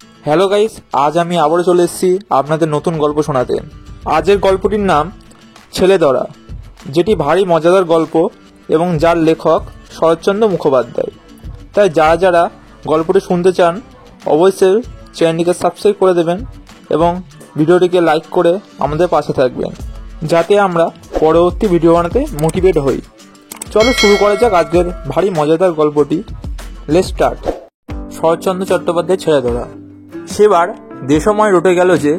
Hello guys, আজ আমি আবারও চলে এসেছি আপনাদের নতুন গল্প শোনাতে। আজের গল্পটির নাম ছেলে ধরা, যেটি ভারী মজাদার গল্প এবং যার লেখক শরৎচন্দ্র মুখোপাধ্যায়। তাই যারা যারা গল্পটি শুনতে চান অবশ্যই চ্যানেলটিকে সাবস্ক্রাইব করে দেবেন এবং ভিডিওটিকে লাইক করে আমাদের পাশে থাকবেন, যাতে আমরা পরবর্তী ভিডিও বানাতে মোটিভেট হই। চলো শুরু করা যাক আজকের ভারী মজাদার গল্পটি। Let's start. শরৎচন্দ্র চট্টোপাধ্যায় ছেলে ধরা। সেবার দেশময় রটে গেল যে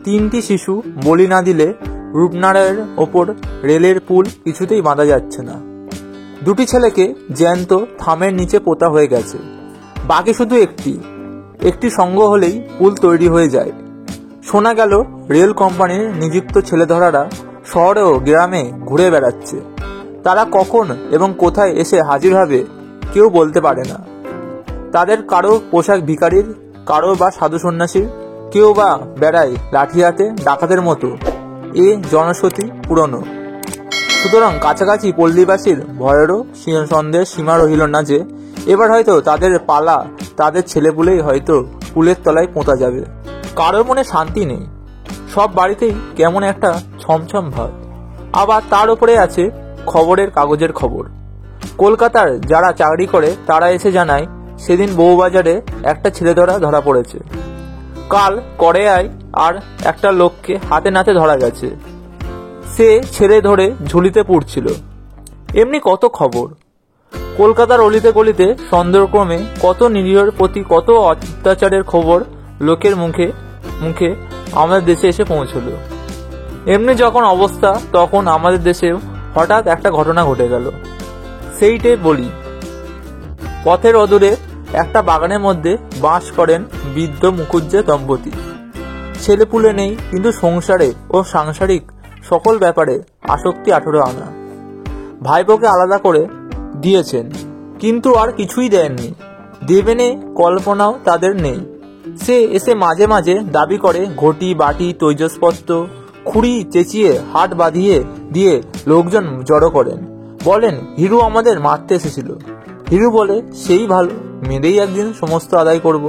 3টি শিশু বলি না দিলে রূপনারায়ণের ওপর রেলের পুল কিছুতেই বাঁধা যাচ্ছে না। 2টি ছেলেকে জ্যান্ত থামের নিচে পোতা হয়ে গেছে, বাকি শুধু একটি সঙ্গ হলেই পুল তৈরি হয়ে যায়। শোনা গেল রেল কোম্পানির নিযুক্ত ছেলে ধরারা শহরে ও গ্রামে ঘুরে বেড়াচ্ছে। তারা কখন এবং কোথায় এসে হাজির হবে কেউ বলতে পারে না। তাদের কারো পোশাক ভিখারির, কারো বা সাধু সন্ন্যাসীর, কেউ বা বেড়ায় লাঠি হাতে ডাকাতের মতো। এ জনশ্রুতি পুরনো। সুতরাং কাছাকাছি পল্লীবাসীর ভয়েরও সন্দেহের সীমা রহিল না যে এবার হয়তো তাদের পালা, তাদের ছেলেপুলেই হয়তো পুলের তলায় পোঁতা যাবে। কারোর মনে শান্তি নেই, সব বাড়িতেই কেমন একটা ছমছম ভাব। আবার তার উপরে আছে খবরের কাগজের খবর। কলকাতার যারা চাকরি করে তারা এসে জানায় সেদিন বউবাজারে একটা ছেলে ধরা পড়েছে। কাল কড়াইয়ায় আর একটা লোককে হাতে নাতে ধরা গেছে, সে ছেলে ধরে ঝুলিতে পুড়ছিল। এমনি কত খবর। কলকাতার অলিতে গলিতে সন্দেহক্রমে কত নিরীহের প্রতি কত অত্যাচারের খবর লোকের মুখে মুখে আমাদের দেশে এসে পৌঁছল। এমনি যখন অবস্থা, তখন আমাদের দেশেও হঠাৎ একটা ঘটনা ঘটে গেল। সেইটে বলি। পথের অদূরে একটা বাগানের মধ্যে বাস করেন বৃদ্ধ মুখুজ্জে দম্পতি। ছেলেপুলে নেই, কিন্তু সংসারে ও সাংসারিক সকল ব্যাপারে আসক্তি 18 আনা। ভাইপোকে আলাদা করে দিয়েছেন, কিন্তু আর কিছুই দেননি। দেবেনে কল্পনাও তাদের নেই। সে এসে মাঝে মাঝে দাবি করে ঘটি, বাটি, তৈজসপত্র, খুঁড়ি চেঁচিয়ে হাট বাঁধিয়ে দিয়ে লোকজন জড়ো করেন। বলেন হিরু আমাদের মারতে এসেছিল। হিরু বলে সেই ভালো, মেরেই একদিন সমস্ত আদায় করব।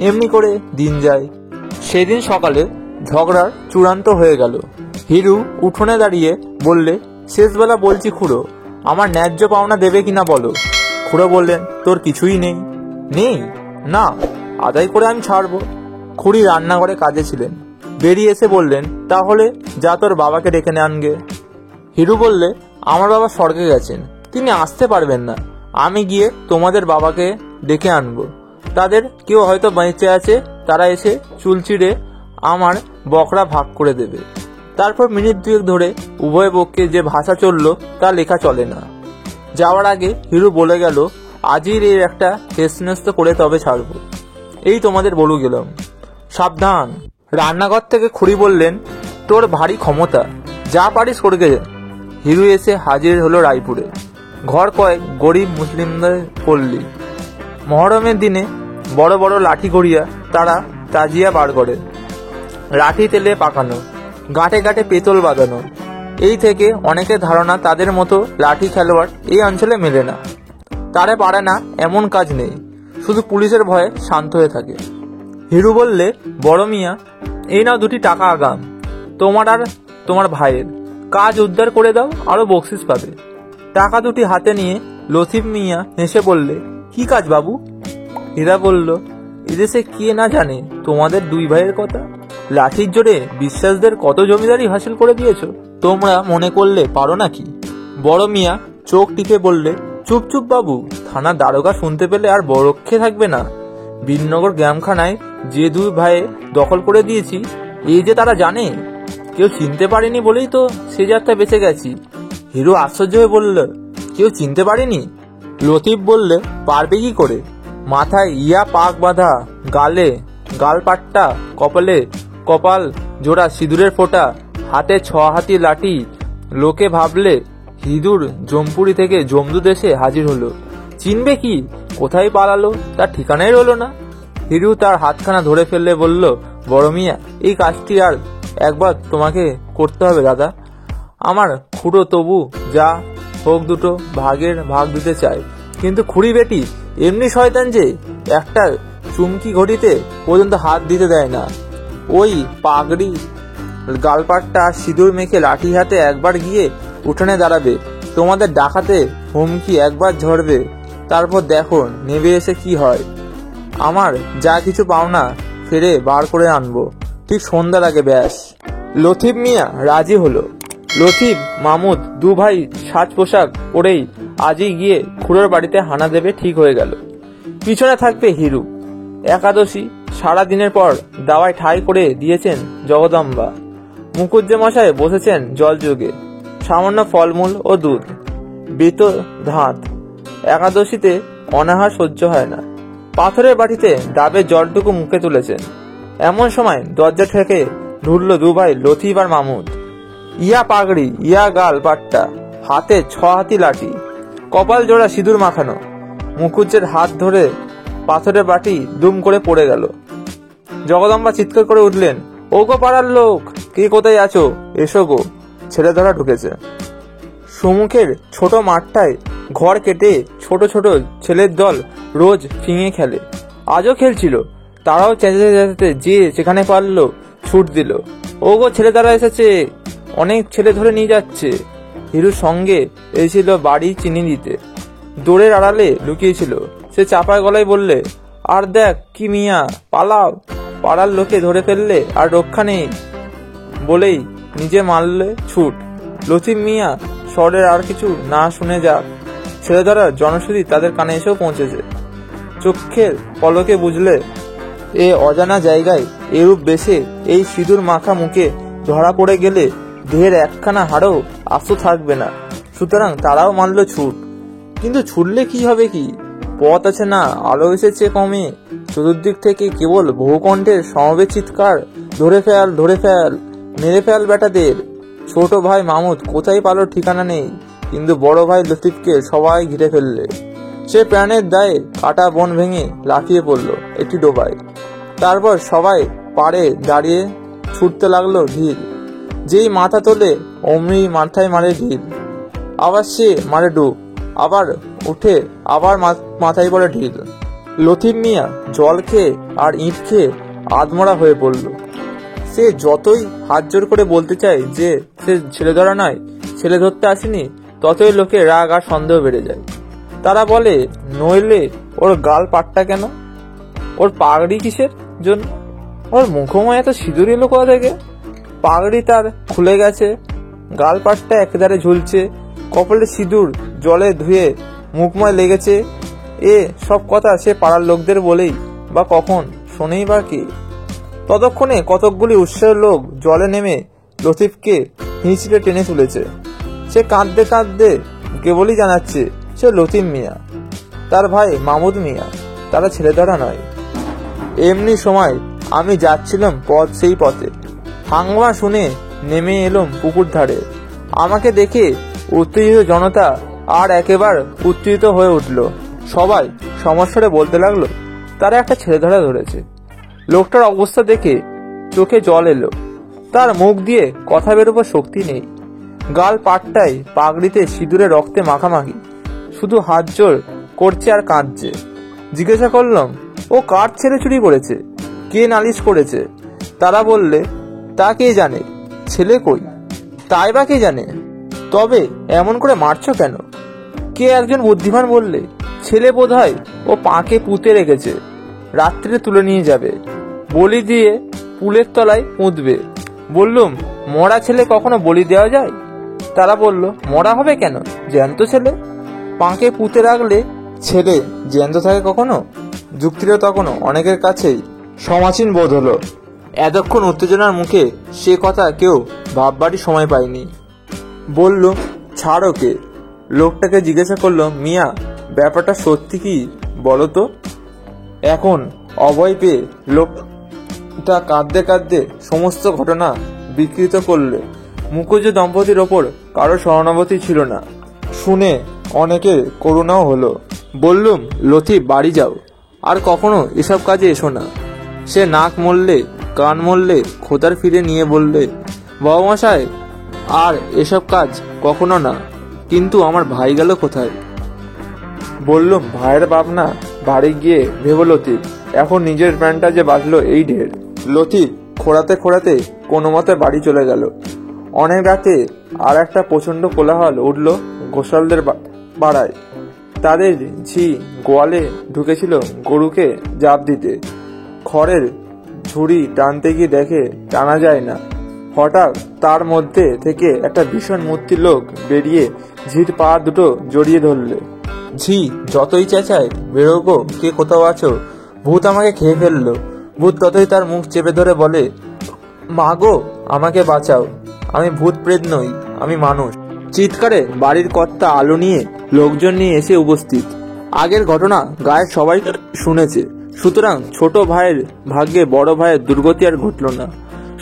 এমনি করে দিন যায়। সেদিন সকালে ঝগড়ার চূড়ান্ত হয়ে গেল। হিরু উঠোনে দাঁড়িয়ে বললে, শেষবেলা বলছি খুড়ো, আমার ন্যায্য পাওনা দেবে কিনা বলো। খুড়ো বললেন, তোর কিছুই নেই। নেই? না, আদায় করে আমি ছাড়বো। খুড়ি রান্নাঘরে কাজে ছিলেন, বেরিয়ে এসে বললেন, তাহলে যা তোর বাবাকে ডেকে আনগে। হিরু বললে, আমার বাবা স্বর্গে গেছেন, তিনি আসতে পারবেন না। আমি গিয়ে তোমাদের বাবাকে ডেকে আনবো। তাদের কেউ হয়তো বেঁচে আছে, তারা এসে চুল চিড়ে আমার বকরা ভাগ করে দেবে। তারপর মিনিট 2 ধরে উভয় পক্ষে যে ভাষা চলল তা লেখা চলে না। যাওয়ার আগে হিরু বলে গেল, আজই এর একটা হেসনেস্ত করে তবে ছাড়বো। এই তোমাদের বলু গেলাম, সাবধান। রান্নাঘর থেকে খুড়ি বললেন, তোর ভারী ক্ষমতা, যা পারিস করগে। হিরু এসে হাজির হলো রায়পুরে। ঘর কয়েক গরিব মুসলিমদের পল্লী। মহরমের দিনে বড় বড় লাঠি গড়িয়া তারা তাজিয়া বার করে। লাঠি তেলে পাকানো, গাঁটে গাঁটে পেতল বাঁধানো। এই থেকে অনেকের ধারণা তাদের মতো লাঠি খেলোয়াড় এই অঞ্চলে মেলে না। তারে পারে না এমন কাজ নেই, শুধু পুলিশের ভয়ে শান্ত হয়ে থাকে। হিরু বললে, বড় মিয়া, এই নাও 2টি টাকা আগাম, তোমার আর তোমার ভাইয়ের। কাজ উদ্ধার করে দাও, আরো বকশিস পাবে। টাকা 2টি হাতে নিয়ে লতিফ মিয়া হেসে বললে, কি কাজ বাবু? হীরা বলল, এদেশে কে না জানে তোমাদের 2 ভাইয়ের কথা। লাঠির জোরে বিশ্বাসদের কত জমিদারি হাসিল করে দিয়েছো, তোমরা মনে করলে পারো নাকি? বড় মিয়া চোখ টিপে বললে, চুপ চুপ বাবু, থানা দারোগা শুনতে পেলে আর বরক্ষে থাকবে না। বীরনগর গ্রামখানায় যে 2 ভাইয়ে দখল করে দিয়েছি, এই যে তারা জানে। কেউ চিনতে পারেনি বলেই তো সে যাত্রা বেঁচে গেছি। হিরু আশ্চর্য হয়ে বলল, কেউ চিনতে পারেনি? লতিফ বললে, পারবে কি করে? মাথায় ইয়া পাক বাঁধা, গালে গালপাট্টা, কপালে কপাল জোড়া সিঁদুরের ফোঁটা, হাতে 6 হাতি লাঠি। লোকে ভাবলে হিঁদুর জমপুরি থেকে জমদু দেশে হাজির হলো। চিনবে কি? কোথায় পালালো তার ঠিকানাই রইল না। হিরু তার হাতখানা ধরে ফেললে বলল, বড় মিয়া, এই কাজটি আর একবার তোমাকে করতে হবে দাদা। আমার খুড়ো তবু যা হোক 2 ভাগের ভাগ দিতে চায়, কিন্তু খুড়ি বেটি এমনি শয়তান যে একটা চুমকি ঘটিতে পর্যন্ত হাত দিতে দেয় না। ওই পাগড়ি গালপাটটা সিঁদুর মেখে লাঠি হাতে একবার গিয়ে উঠানে দাঁড়াবে, তোমাদের ডাকাতে হুমকি একবার ঝরবে, তারপর দেখো নেবে এসে কি হয়। আমার যা কিছু পাওনা ফেরে বার করে আনবো, ঠিক সন্ধ্যা লাগে ব্যাস। লতিফ মিয়া রাজি হলো। লতিফ মামুদ দু ভাই সাজ পোশাক পরেই আজই গিয়ে খুড়োর বাড়িতে হানা দেবে ঠিক হয়ে গেল। পিছনে থাকবে হিরু। একাদশী সারা দিনের পর দাওয়ায় ঠাঁই করে দিয়েছেন জগদম্বা। মুখুজ্জে মশাই বসেছেন জলযোগে, সামান্য ফলমূল ও দুধ, বেত ধাত। একাদশীতে অনাহার সহ্য হয় না। পাথরের বাটিতে ডাবের জলটুকু মুখে তুলেছেন। এমন সময় দরজা থেকে ঢুকল দু ভাই লতিফ আর মামুদ। ইয়া পাগড়ি, ইয়া গাল পাট্টা, হাতে 6 হাতি লাঠি, কপাল জোড়া সিঁদুর মাখানো। মুখুজ্জের হাত ধরে পাথরের বাটি দুম করে পড়ে গেল। জগদম্বা চিৎকার করে উঠলেন, ও গো পাড়ার লোক, কে কোথায় আছো, এসো গো, ছেলে ধরা ঢুকেছে। সম্মুখের ছোট মাঠটায় ঘর কেটে ছোট ছোট ছেলের দল রোজ ফিঙে খেলে, আজও খেলছিল। তারাও চেঁচাতে চেঁচাতে যে সেখানে পারলো ছুট দিল, ও গো ছেলে ধরা এসেছে, অনেক ছেলে ধরে নিয়ে যাচ্ছে। হিরুর সঙ্গে এসেছিল বাড়ি চিনি দিতে, দৌড়ের আড়ালে লুকিয়েছিল। সে চাপা গলায় বললে, আর দেখ কি মিয়া, পালাও, পাড়ার লোকে ধরে ফেললে আর রক্ষা নেই, বলেই নিজে মারলে ছুট। লতিফ মিয়া স্বরের আর কিছু না শুনে যাক, ছেলে ধরার জনশ্রুতি তাদের কানে এসেও পৌঁছেছে। চোখের পলকে বুঝলে এ অজানা জায়গায় এরূপ বেশে এই সিঁদুর মাখা মুখে ধরা পড়ে গেলে দেহের একখানা হাড়ও আস্ত থাকবে না। সুতরাং তারাও মানল ছুট। কিন্তু ছুটলে কি হবে, কি পথ আছে না, আলো এসেছে কমে। চতুর্দিক থেকে কেবল বহুকণ্ঠের সমবেত চিৎকার, ধরে ফেল, ধরে ফেল, মেরে ফেল বেটাদের। ছোট ভাই মামুদ কোথায় পালো ঠিকানা নেই, কিন্তু বড় ভাই লতিফকে সবাই ঘিরে ফেললে। সে প্রাণের দায়ে কাটা বন ভেঙে লাফিয়ে পড়ল একটি ডোবায়। তারপর সবাই পাড়ে দাঁড়িয়ে ছুটতে লাগলো ঢিল। যেই মাথা তোলে অমনি মাথায় মারে ঢিল, আবার সে মারে ডুব, আবার উঠে আবার মাথায় পড়ে ঢিল। লতিফ মিয়া জল খেয়ে আর ইট খেয়ে আধমরা হয়ে পড়ল। সে যতই হাত জোর করে বলতে চায় যে সে ছেলে ধরা নয়, ছেলে ধরতে আসেনি, ততই লোকের রাগ আর সন্দেহ বেড়ে যায়। তারা বলে, নইলে ওর গাল পাট্টা কেন, ওর পাগড়ি কিসের জন্য, ওর মুখময় এত সিঁদুর এলো কোথা থেকে, পাগড়ি তার খুলে গেছে, গাল পাটটা একধারে ঝুলছে, কপালে সিঁদুর জলে ধুয়ে মুখময় লেগেছে। এ সব কথা সে পাড়ার লোকদের বলেই বা কখন শোনেই বা কে। ততক্ষণে কতকগুলি উৎসাহের লোক জলে নেমে লতিফকে হিঁচড়ে টেনে তুলেছে। সে কাঁদতে কাঁদতে কেবলই জানাচ্ছে সে লতিফ মিয়া, তার ভাই মামুদ মিয়া, তারা ছেলে ধরা নয়। এমনি সময় আমি যাচ্ছিলাম সেই পথে, হাঙ্গামা শুনে নেমে এলাম পুকুর ধারে। আমাকে দেখে উত্তেজিত জনতা আর একেবারে উত্তেজিত হয়ে উঠল। সবাই সমস্যারে বলতে লাগলো তারা একটা ছেলে ধরা ধরেছে। লোকটার অবস্থা দেখে চোখে জল এলো, তার মুখ দিয়ে কথা বেরোবার শক্তি নেই। গাল পাটটায় পাগড়িতে সিঁদুরে রক্তে মাখামাখি, শুধু হাত জোর করছে আর কাঁদছে। জিজ্ঞাসা করলাম, ও কার ছেলে চুরি করেছে, কে নালিশ করেছে? তারা বললে, তা কে জানে, ছেলে কই, তাই বা কে জানে, তবে এমন করে মারছ কেন? কে একজন বুদ্ধিমান বললে, ছেলে বোধহয় ও পাকে পুঁতে রেখেছে, রাত্রে তুলে নিয়ে যাবে, বলি দিয়ে পুলের তলায় পুঁতবে। বললুম, মরা ছেলে কখনো বলি দেওয়া যায়? তারা বলল, মরা হবে কেন, জ্যান্ত ছেলে, পাকে পুঁতে রাখলে ছেলে জ্যান্ত থাকে কখনো? যুক্তিটা তখনও অনেকের কাছেই সমাসীন বোধ হলো। এতক্ষণ উত্তেজনার মুখে সে কথা কেউ ভাববারই সময় পায়নি। বলল, ছাড় ওকে। লোকটাকে জিজ্ঞাসা করলো, মিয়া ব্যাপারটা সত্যি কি বলো তো? এখন অভয় পেয়ে লোকটা কাঁদতে কাঁদতে সমস্ত ঘটনা বিকৃত করলে। মুখুজ্জে দম্পতির ওপর কারো সহানুভূতি ছিল না। শুনে অনেকের করুণাও হলো। বললুম, লতিফ বাড়ি যাও, আর কখনো এসব কাজে এসো না। সে নাক মললে কান মললে খোদার ফিরে নিয়ে বললে, বাবামশাই আর এসব কাজ কখনো না, কিন্তু আমার ভাই গেল কোথায়? বললুম, ভাইয়ের ভাবনা বাড়ি গিয়ে ভেবো লতিফ, এখন নিজের প্যান্টটা যে বাঁচলো এই ঢের। লতিফ খোঁড়াতে খোঁড়াতে কোনো মতে বাড়ি চলে গেল। অনেক রাতে আর একটা প্রচণ্ড কোলাহল উঠল ঘোষালদের পাড়ায়। তাদের ঝি গোয়ালে ঢুকেছিল গরুকে জাপ দিতে। খড়ের ঝুড়ি টানতে গিয়ে দেখে টানা যায় না। হঠাৎ তার মধ্যে থেকে একটা ভীষণ মূর্তি লোক বেরিয়ে ঝির পা দুটো জড়িয়ে ধরলে। ঝি যতই চেঁচায়, বেরোগো, কে কোথাও আছো, ভূত আমাকে খেয়ে ফেললো। ভূত ততই তার মুখ চেপে ধরে বলে, মা গো, আমাকে বাঁচাও, আমি ভূত প্রেত নই, আমি মানুষ। চিৎকারে বাড়ির কর্তা আলো নিয়ে লোকজন নিয়ে এসে উপস্থিত। আগের ঘটনা গায়ের সবাই শুনেছে, সুতরাং ছোট ভাইয়ের ভাগ্যে বড় ভাইয়ের দুর্গতি আর ঘটল না।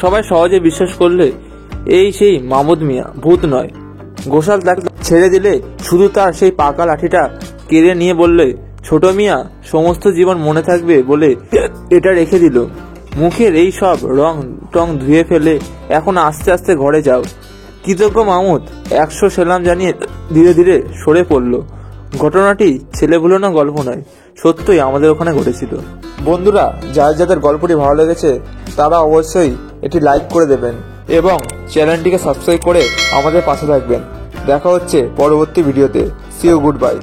সবাই সহজে বিশ্বাস করলে এই সেই মামুদ মিয়া, ভূত নয়। ঘোষাল তাকে ছেড়ে দিলে শুধু তার সেই পাকা লাঠিটা কেড়ে নিয়ে বললে, ছোট মিয়া, সমস্ত জীবন মনে থাকবে বলে এটা রেখে দিল। মুখের এই সব রং টং ধুয়ে ফেলে এখন আস্তে আস্তে ঘরে যাও। কৃতজ্ঞ মামুদ 100 সেলাম জানিয়ে ধীরে ধীরে সরে পড়ল। ঘটনাটি ছেলে ভুলানো গল্প নয়, সত্যই আমাদের ওখানে ঘটেছিল। বন্ধুরা, যাদের গল্পটি ভালো লেগেছে তারা অবশ্যই এটি লাইক করে দেবেন এবং চ্যানেলটিকে সাবস্ক্রাইব করে আমাদের পাশে থাকবেন। দেখা হচ্ছে পরবর্তী ভিডিওতে। See you, good by.